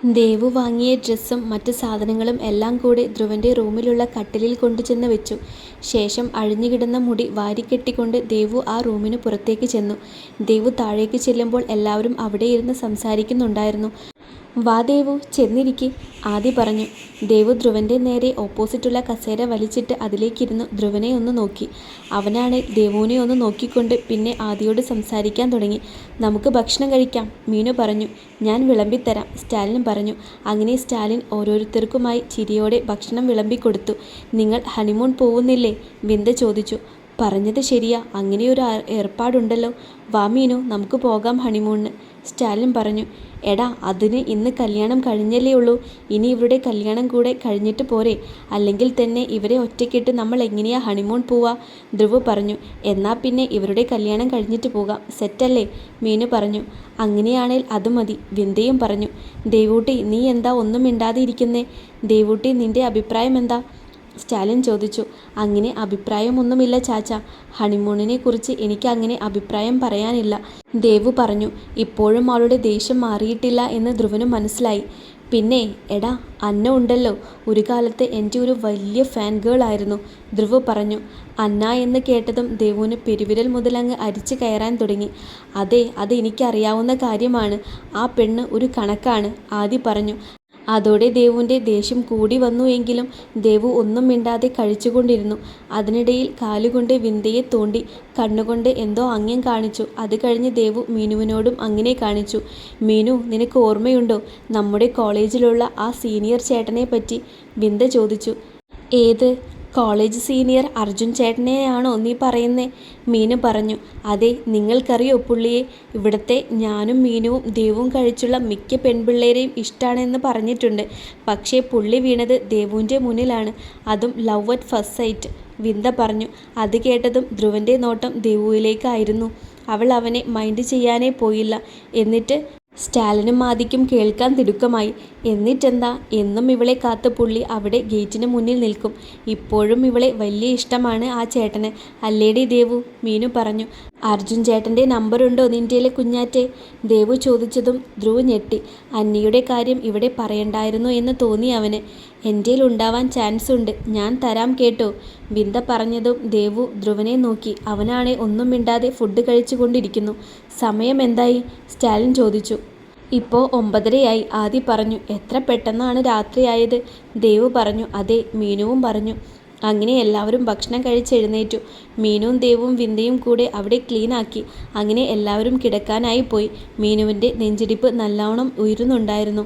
ദേവു വാങ്ങിയ ഡ്രസ്സും മറ്റ് സാധനങ്ങളും എല്ലാം കൂടി ധ്രുവന്റെ റൂമിലുള്ള കട്ടിലിൽ കൊണ്ടുചെന്ന് വെച്ചു. ശേഷം അഴിഞ്ഞുകിടന്ന മുടി വാരിക്കെട്ടിക്കൊണ്ട് ദേവു ആ റൂമിന് പുറത്തേക്ക് ചെന്നു. ദേവു താഴേക്ക് ചെല്ലുമ്പോൾ എല്ലാവരും അവിടെയിരുന്ന് സംസാരിക്കുന്നുണ്ടായിരുന്നു. "വാ ദേവു, ചെന്നിരിക്ക്," ആദി പറഞ്ഞു. ദേവു ധ്രുവന്റെ നേരെ ഓപ്പോസിറ്റുള്ള കസേര വലിച്ചിട്ട് അതിലേക്കിരുന്നു ധ്രുവനെ ഒന്ന് നോക്കി. അവനാണേൽ ദേവുവിനെ ഒന്ന് നോക്കിക്കൊണ്ട് പിന്നെ ആദിയോട് സംസാരിക്കാൻ തുടങ്ങി. "നമുക്ക് ഭക്ഷണം കഴിക്കാം," മീനു പറഞ്ഞു. "ഞാൻ വിളമ്പിത്തരാം," സ്റ്റാലിൻ പറഞ്ഞു. അങ്ങനെ സ്റ്റാലിൻ ഓരോരുത്തർക്കുമായി ചിരിയോടെ ഭക്ഷണം വിളമ്പിക്കൊടുത്തു. "നിങ്ങൾ ഹണിമൂൺ പോവുന്നില്ലേ?" വിന്ദ ചോദിച്ചു. "പറഞ്ഞത് ശരിയാ, അങ്ങനെയൊരു ഏർപ്പാടുണ്ടല്ലോ. വാ മീനു, നമുക്ക് പോകാം ഹണിമൂണിന്," സ്റ്റാലിൻ പറഞ്ഞു. "എടാ, അതിന് ഇന്ന് കല്യാണം കഴിഞ്ഞല്ലേ ഉള്ളൂ. ഇനി ഇവരുടെ കല്യാണം കൂടെ കഴിഞ്ഞിട്ട് പോരെ. അല്ലെങ്കിൽ തന്നെ ഇവരെ ഒറ്റയ്ക്കിട്ട് നമ്മൾ എങ്ങനെയാ ഹണിമൂൺ പോവാ?" ധ്രുവ് പറഞ്ഞു. "എന്നാ പിന്നെ ഇവരുടെ കല്യാണം കഴിഞ്ഞിട്ട് പോകാം, സെറ്റല്ലേ?" മീനു പറഞ്ഞു. "അങ്ങനെയാണേൽ അത് മതി," വിന്ദയും പറഞ്ഞു. "ദേവൂട്ടി, നീ എന്താ ഒന്നും മിണ്ടാതെ ഇരിക്കുന്നേ? ദേവൂട്ടി, നിന്റെ അഭിപ്രായം എന്താ?" സ്റ്റാലിൻ ചോദിച്ചു. "അങ്ങനെ അഭിപ്രായമൊന്നുമില്ല ചാച്ച. ഹണിമൂണിനെ കുറിച്ച് എനിക്ക് അങ്ങനെ അഭിപ്രായം പറയാനില്ല," ദേവു പറഞ്ഞു. ഇപ്പോഴും അവളുടെ ദേഷ്യം മാറിയിട്ടില്ല എന്ന് ധ്രുവന് മനസ്സിലായി. "പിന്നെ എടാ, അന്ന ഉണ്ടല്ലോ, ഒരു കാലത്ത് എൻ്റെ ഒരു വലിയ ഫാൻ ഗേൾ ആയിരുന്നു," ധ്രുവ് പറഞ്ഞു. അന്ന എന്ന് കേട്ടതും ദേവുവിന് പെരുവിരൽ മുതലങ്ങ് അരിച്ചു കയറാൻ തുടങ്ങി. "അതെ, അത് എനിക്കറിയാവുന്ന കാര്യമാണ്. ആ പെണ്ണ് ഒരു കണക്കാണ്," ആദി പറഞ്ഞു. അതോടെ ദേവുവിൻ്റെ ദേഷ്യം കൂടി വന്നു. എങ്കിലും ദേവു ഒന്നും മിണ്ടാതെ കഴിച്ചുകൊണ്ടിരുന്നു. അതിനിടയിൽ കാലുകൊണ്ട് വിന്ദയെ തോണ്ടി കണ്ണുകൊണ്ട് എന്തോ ആംഗ്യം കാണിച്ചു. അത് കഴിഞ്ഞ് ദേവു മീനുവിനോടും അങ്ങനെ കാണിച്ചു. "മീനു, നിനക്ക് ഓർമ്മയുണ്ടോ നമ്മുടെ കോളേജിലുള്ള ആ സീനിയർ ചേട്ടനെ പറ്റി?" വിന്ദ ചോദിച്ചു. "ഏത് കോളേജ് സീനിയർ? അർജുൻ ചേട്ടനെയാണോ നീ പറയുന്നേ?" മീനു പറഞ്ഞു. "അതെ, നിങ്ങൾക്കറിയോ പുള്ളിയെ? ഇവിടുത്തെ ഞാനും മീനുവും ദേവുവും കഴിച്ചുള്ള മിക്ക പെൺപിള്ളേരെയും ഇഷ്ടാണെന്ന് പറഞ്ഞിട്ടുണ്ട്. പക്ഷേ പുള്ളി വീണത് ദേവുവിൻ്റെ മുന്നിലാണ്, അതും love at first sight," Vinda പറഞ്ഞു. അത് കേട്ടതും ധ്രുവന്റെ നോട്ടം ദേവുവിലേക്കായിരുന്നു. അവൾ അവനെ മൈൻഡ് ചെയ്യാനേ പോയില്ല. എന്നിട്ട് സ്റ്റാലിനും ആദിക്കും കേൾക്കാൻ തിടുക്കമായി. "എന്നിട്ടെന്താ, എന്നും ഇവളെ കാത്ത് പുള്ളി അവിടെ ഗേറ്റിന് മുന്നിൽ നിൽക്കും. ഇപ്പോഴും ഇവളെ വലിയ ഇഷ്ടമാണ് ആ ചേട്ടന്, അല്ലേടി ദേവു?" മീനു പറഞ്ഞു. "അർജുൻ ചേട്ടൻ്റെ നമ്പറുണ്ടോ നിൻ്റേല് കുഞ്ഞാറ്റെ?" ദേവു ചോദിച്ചതും ധ്രുവ് ഞെട്ടി. അന്നയുടെ കാര്യം ഇവിടെ പറയണ്ടായിരുന്നു എന്ന് തോന്നി അവന്. "എൻ്റേൽ ഉണ്ടാവാൻ ചാൻസ് ഉണ്ട്, ഞാൻ തരാം കേട്ടോ," വിന്ദ പറഞ്ഞതും ദേവു ധ്രുവനെ നോക്കി. അവനാണെ ഒന്നും മിണ്ടാതെ ഫുഡ് കഴിച്ചുകൊണ്ടിരിക്കുന്നു. "സമയം എന്തായി?" സ്റ്റാലിൻ ചോദിച്ചു. "ഇപ്പോൾ 9:30 ആദി പറഞ്ഞു. "എത്ര പെട്ടെന്നാണ് രാത്രിയായത്," ദേവു പറഞ്ഞു. "അതെ," മീനുവും പറഞ്ഞു. അങ്ങനെ എല്ലാവരും ഭക്ഷണം കഴിച്ചെഴുന്നേറ്റു. മീനുവും ദേവും വിന്ദയും കൂടെ അവിടെ ക്ലീൻ ആക്കി. അങ്ങനെ എല്ലാവരും കിടക്കാനായി പോയി. മീനുവിൻ്റെ നെഞ്ചിടിപ്പ് നല്ലോണം ഉയരുന്നുണ്ടായിരുന്നു.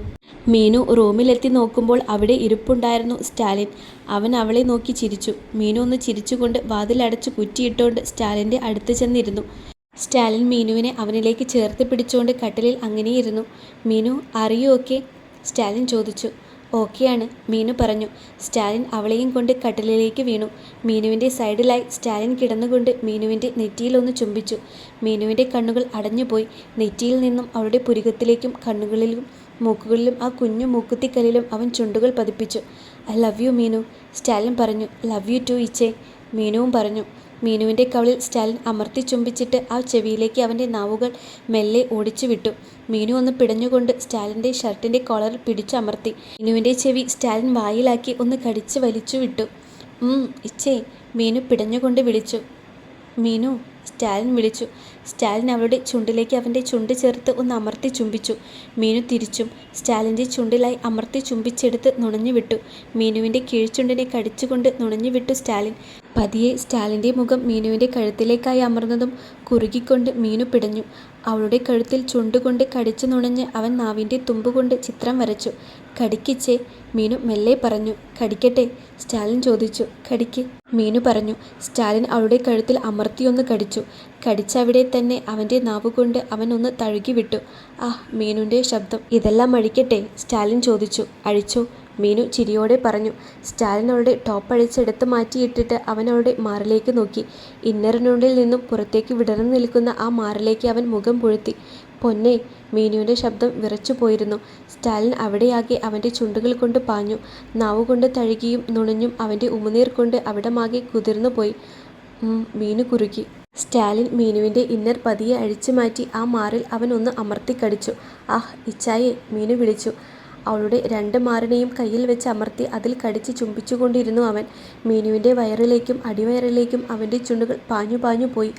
മീനു റൂമിലെത്തി നോക്കുമ്പോൾ അവിടെ ഇരിപ്പുണ്ടായിരുന്നു സ്റ്റാലിൻ. അവൻ അവളെ നോക്കി ചിരിച്ചു. മീനു ഒന്ന് ചിരിച്ചുകൊണ്ട് വാതിലടച്ചു കുറ്റിയിട്ടുകൊണ്ട് സ്റ്റാലിൻ്റെ അടുത്ത് ചെന്നിരുന്നു. സ്റ്റാലിൻ മീനുവിനെ അവനിലേക്ക് ചേർത്ത് പിടിച്ചുകൊണ്ട് കട്ടിലിൽ അങ്ങനെയിരുന്നു. "മീനു, അറിയൂ ഓക്കെ?" സ്റ്റാലിൻ ചോദിച്ചു. "ഓക്കെയാണ്," മീനു പറഞ്ഞു. സ്റ്റാലിൻ അവളെയും കൊണ്ട് കട്ടിലിലേക്ക് വീണു. മീനുവിൻ്റെ സൈഡിലായി സ്റ്റാലിൻ കിടന്നുകൊണ്ട് മീനുവിൻ്റെ നെറ്റിയിലൊന്ന് ചുംബിച്ചു. മീനുവിൻ്റെ കണ്ണുകൾ അടഞ്ഞുപോയി. നെറ്റിയിൽ നിന്നും അവളുടെ പുരികത്തിലേക്കും കണ്ണുകളിലും മൂക്കുകളിലും ആ കുഞ്ഞു മൂക്കുത്തിക്കല്ലിലും അവൻ ചുണ്ടുകൾ പതിപ്പിച്ചു. "I love you Meenu," Stalin പറഞ്ഞു. "ലവ് യു ടു ഇച്ചേ," മീനുവും പറഞ്ഞു. മീനുവിൻ്റെ കവിളിൽ സ്റ്റാലിൻ അമർത്തി ചുംബിച്ചിട്ട് ആ ചെവിയിലേക്ക് അവൻ്റെ നാവുകൾ മെല്ലെ ഓടിച്ചു വിട്ടു. മീനു ഒന്ന് പിടഞ്ഞുകൊണ്ട് സ്റ്റാലിൻ്റെ ഷർട്ടിൻ്റെ കോളറിൽ പിടിച്ചമർത്തി. മീനുവിൻ്റെ ചെവി സ്റ്റാലിൻ വായിലാക്കി ഒന്ന് കടിച്ച് വലിച്ചു വിട്ടു. ഇച്ചേ," മീനു പിടഞ്ഞുകൊണ്ട് വിളിച്ചു. "മീനു," സ്റ്റാലിൻ വിളിച്ചു. സ്റ്റാലിൻ അവളുടെ ചുണ്ടിലേക്ക് അവൻ്റെ ചുണ്ട് ചേർത്ത് ഒന്ന് അമർത്തി ചുംബിച്ചു. മീനു തിരിച്ചും സ്റ്റാലിൻ്റെ ചുണ്ടിലായി അമർത്തി ചുംബിച്ചെടുത്ത് നുണഞ്ഞു വിട്ടു. മീനുവിൻ്റെ കീഴ്ചുണ്ടിനെ കടിച്ചുകൊണ്ട് നുണഞ്ഞു വിട്ടു സ്റ്റാലിൻ. പതിയെ സ്റ്റാലിൻ്റെ മുഖം മീനുവിൻ്റെ കഴുത്തിലേക്കായി അമർന്നതും കുറുകിക്കൊണ്ട് മീനു പിടഞ്ഞു. അവളുടെ കഴുത്തിൽ ചുണ്ടുകൊണ്ട് കടിച്ചു നുണഞ്ഞ് അവൻ നാവിൻ്റെ തുമ്പുകൊണ്ട് ചിത്രം വരച്ചു. "കടിക്കിച്ചേ," മീനു മെല്ലെ പറഞ്ഞു. "കടിക്കട്ടെ?" സ്റ്റാലിൻ ചോദിച്ചു. "കടിക്ക്," മീനു പറഞ്ഞു. സ്റ്റാലിൻ അവളുടെ കഴുത്തിൽ അമർത്തിയൊന്ന് കടിച്ചു. കടിച്ചവിടെ തന്നെ അവൻ്റെ നാവുകൊണ്ട് അവൻ ഒന്ന് തഴുകി വിട്ടു. മീനുവിൻ്റെ ശബ്ദം. "ഇതെല്ലാം അഴിക്കട്ടെ?" സ്റ്റാലിൻ ചോദിച്ചു. "അഴിച്ചോ," മീനു ചിരിയോടെ പറഞ്ഞു. സ്റ്റാലിൻ അവളുടെ ടോപ്പ് അഴിച്ചെടുത്ത് മാറ്റിയിട്ടിട്ട് അവൻ അവളുടെ മാറിലേക്ക് നോക്കി. ഇന്നറിനുള്ളിൽ നിന്നും പുറത്തേക്ക് വിടർന്നു നിൽക്കുന്ന ആ മാറിലേക്ക് അവൻ മുഖം പുഴുത്തി. "പൊന്നേ," മീനുവിൻ്റെ ശബ്ദം വിറച്ചു പോയിരുന്നു. സ്റ്റാലിൻ അവിടെയാകെ അവൻ്റെ ചുണ്ടുകൾ കൊണ്ട് പാഞ്ഞു. നാവുകൊണ്ട് തഴുകിയും നുണഞ്ഞും അവൻ്റെ ഉമിനീർ കൊണ്ട് അവിടമാകെ കുതിർന്നു പോയി. മീനു കുറുകി. സ്റ്റാലിൻ മീനുവിൻ്റെ ഇന്നർ പതിയെ അഴിച്ചു മാറ്റി ആ മാറിൽ അവൻ ഒന്ന് അമർത്തി കടിച്ചു. ഇച്ചായേ," മീനു വിളിച്ചു. അവളുടെ 2 മാറിനെയും കയ്യിൽ വെച്ച് അമർത്തി അതിൽ കടിച്ച് ചുംബിച്ചുകൊണ്ടിരുന്നു അവൻ. മീനുവിൻ്റെ വയറിലേക്കും അടിവയറിലേക്കും അവൻ്റെ ചുണ്ടുകൾ പാഞ്ഞു പാഞ്ഞു പോയി.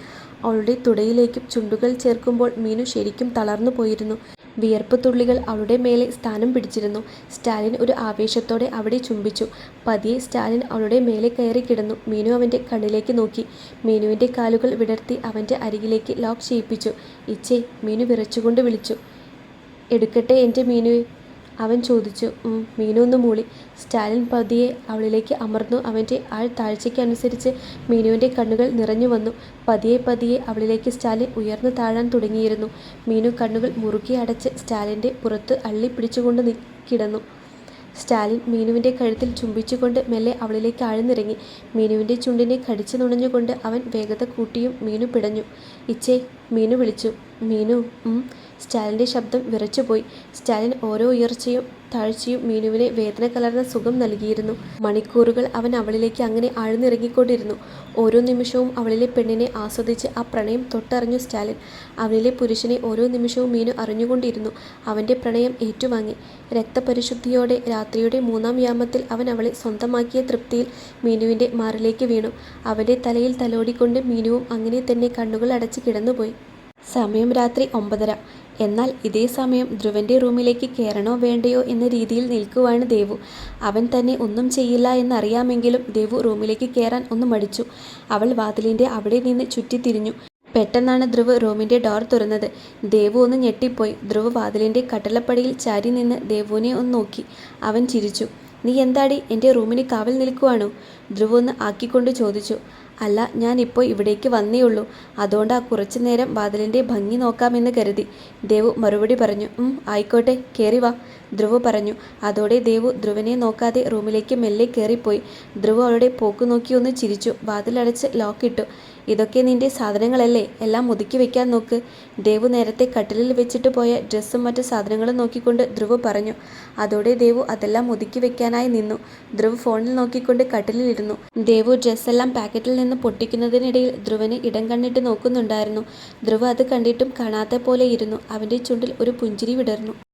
അവളുടെ തുടയിലേക്കും ചുണ്ടുകൾ ചേർക്കുമ്പോൾ മീനു ശരിക്കും തളർന്നു പോയിരുന്നു. വിയർപ്പ് തുള്ളികൾ അവളുടെ മേലെ സ്ഥാനം പിടിച്ചിരുന്നു. സ്റ്റാലിൻ ഒരു ആവേശത്തോടെ അവിടെ ചുംബിച്ചു. പതിയെ സ്റ്റാലിൻ അവളുടെ മേലെ കയറി കിടന്നു. മീനു അവൻ്റെ കണ്ണിലേക്ക് നോക്കി. മീനുവിൻ്റെ കാലുകൾ വിടർത്തി അവൻ്റെ അരികിലേക്ക് ലോക്ക് ചെയ്യിപ്പിച്ചു. ഇച്ചേ, മീനു വിറച്ചുകൊണ്ട് വിളിച്ചു. എടുക്കട്ടെ എൻ്റെ മീനുവേ, അവൻ ചോദിച്ചു. മീനു ഒന്ന് മൂളി. സ്റ്റാലിൻ പതിയെ അവളിലേക്ക് അമർന്നു. അവൻ്റെ താഴ്ചയ്ക്കനുസരിച്ച് മീനുവിൻ്റെ കണ്ണുകൾ നിറഞ്ഞു വന്നു. പതിയെ പതിയെ അവളിലേക്ക് സ്റ്റാലിൻ ഉയർന്നു താഴാൻ തുടങ്ങിയിരുന്നു. മീനു കണ്ണുകൾ മുറുക്കി അടച്ച് സ്റ്റാലിൻ്റെ പുറത്ത് അള്ളി പിടിച്ചുകൊണ്ട് കിടന്നു. സ്റ്റാലിൻ മീനുവിൻ്റെ കഴുത്തിൽ ചുംബിച്ചുകൊണ്ട് മെല്ലെ അവളിലേക്ക് ആഴ്ന്നിറങ്ങി. മീനുവിൻ്റെ ചുണ്ടിനെ കടിച്ചു നുണഞ്ഞുകൊണ്ട് അവൻ വേഗത കൂട്ടിയും മീനു പിടഞ്ഞു. ഇച്ചേ, മീനു വിളിച്ചു. മീനു. സ്റ്റാലിൻ്റെ ശബ്ദം വിറച്ചുപോയി. സ്റ്റാലിൻ ഓരോ ഉയർച്ചയും താഴ്ചയും മീനുവിനെ വേദന കലർന്ന സുഖം നൽകിയിരുന്നു. മണിക്കൂറുകൾ അവൻ അവളിലേക്ക് അങ്ങനെ ആഴ്ന്നിറങ്ങിക്കൊണ്ടിരുന്നു. ഓരോ നിമിഷവും അവളിലെ പെണ്ണിനെ ആസ്വദിച്ച് ആ പ്രണയം തൊട്ടറിഞ്ഞു സ്റ്റാലിൻ. അവളിലെ പുരുഷനെ ഓരോ നിമിഷവും മീനു അറിഞ്ഞുകൊണ്ടിരുന്നു. അവൻ്റെ പ്രണയം ഏറ്റുവാങ്ങി. രക്തപരിശുദ്ധിയോടെ രാത്രിയുടെ 3-ാം യാമത്തിൽ അവൻ അവളെ സ്വന്തമാക്കിയ തൃപ്തിയിൽ മീനുവിൻ്റെ മാറിലേക്ക് വീണു. അവൻ്റെ തലയിൽ തലോടിക്കൊണ്ട് മീനുവും അങ്ങനെ തന്നെ കണ്ണുകൾ അടച്ച് കിടന്നുപോയി. സമയം രാത്രി 9:30. എന്നാൽ ഇതേ സമയം ധ്രുവൻ്റെ റൂമിലേക്ക് കയറണോ വേണ്ടയോ എന്ന രീതിയിൽ നിൽക്കുവാണ് ദേവു. അവൻ തന്നെ ഒന്നും ചെയ്യില്ല എന്നറിയാമെങ്കിലും ദേവു റൂമിലേക്ക് കയറാൻ ഒന്ന് മടിച്ചു. അവൾ വാതിലിൻ്റെ അവിടെ നിന്ന് ചുറ്റിത്തിരിഞ്ഞു. പെട്ടെന്നാണ് ധ്രുവ് റൂമിൻ്റെ ഡോർ തുറന്നത്. ദേവു ഒന്ന് ഞെട്ടിപ്പോയി. ധ്രുവ് വാതിലിൻ്റെ കട്ടളപ്പടിയിൽ ചാരി നിന്ന് ദേവുവിനെ ഒന്ന് നോക്കി. അവൻ ചിരിച്ചു. നീ എന്താടി എൻ്റെ റൂമിന് കാവൽ നിൽക്കുവാണോ? ധ്രുവ് ഒന്ന് ആക്കിക്കൊണ്ട് ചോദിച്ചു. അല്ല, ഞാൻ ഇപ്പോൾ ഇവിടേക്ക് വന്നേ ഉള്ളൂ. അതുകൊണ്ടാ കുറച്ചു നേരം വാതിലിൻ്റെ ഭംഗി നോക്കാമെന്ന് കരുതി. ദേവു മറുപടി പറഞ്ഞു. ആയിക്കോട്ടെ, കയറി വാ, ധ്രുവ് പറഞ്ഞു. അതോടെ ദേവു ധ്രുവനെ നോക്കാതെ റൂമിലേക്ക് മെല്ലെ കയറിപ്പോയി. ധ്രുവ് അവളുടെ പോക്ക് നോക്കി ഒന്ന് ചിരിച്ചു. വാതിലടച്ച് ലോക്കിട്ടു. ഇതൊക്കെ നിൻ്റെ സാധനങ്ങളല്ലേ, എല്ലാം ഒതുക്കി വെക്കാൻ നോക്ക്. ദേവു നേരത്തെ കട്ടിലിൽ വെച്ചിട്ട് പോയ ഡ്രസ്സും മറ്റു സാധനങ്ങളും നോക്കിക്കൊണ്ട് ധ്രുവ് പറഞ്ഞു. അതോടെ ദേവു അതെല്ലാം ഒതുക്കി വെക്കാനായി നിന്നു. ധ്രുവ് ഫോണിൽ നോക്കിക്കൊണ്ട് കട്ടിലിരുന്നു. ദേവു ഡ്രസ്സെല്ലാം പാക്കറ്റിൽ നിന്ന് പൊട്ടിക്കുന്നതിനിടയിൽ ധ്രുവനെ ഇടം കണ്ണിട്ട് നോക്കുന്നുണ്ടായിരുന്നു. ധ്രുവ് അത് കണ്ടിട്ടും കാണാത്ത പോലെ ഇരുന്നു. അവൻ്റെ ചുണ്ടിൽ ഒരു പുഞ്ചിരി വിടർന്നു.